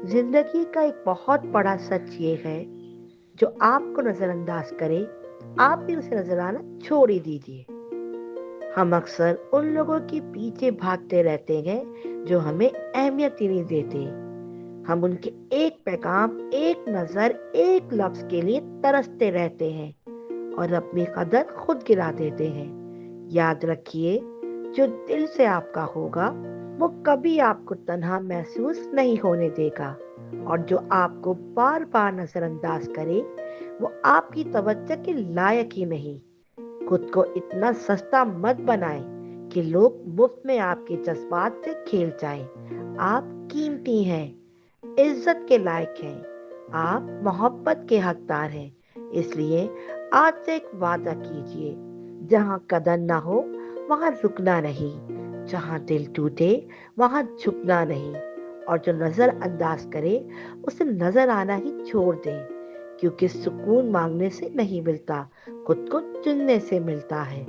जिंदगी का एक बहुत बड़ा सच ये है, जो आपको नजरअंदाज करे, आप भी उसे नजर आना छोड़ ही दीजिए। हम अक्सर उन लोगों के पीछे भागते रहते हैं जो हमें अहमियत ही नहीं देते। हम उनके एक पैगाम, एक नजर, एक लफ्ज के लिए तरसते रहते हैं और अपनी कदर खुद गिरा देते हैं। याद रखिए, जो दिल से आपका होगा वो कभी आपको तन्हा महसूस नहीं होने देगा, और जो आपको बार बार नजरअंदाज करे वो आपकी तवज्जो के लायक ही नहीं। खुद को इतना सस्ता मत बनाएं कि लोग मुफ्त में आपके जज्बात से खेल जाएं। आप कीमती हैं, इज्जत के लायक हैं, आप मोहब्बत के हकदार हैं। इसलिए आज से एक वादा कीजिए, जहां कदर ना हो वहां रुकना नहीं, जहां दिल टूटे वहां झुकना नहीं, और जो नजर अंदाज करे उसे नजर आना ही छोड़ दें। क्योंकि सुकून मांगने से नहीं मिलता, खुद को चुनने से मिलता है।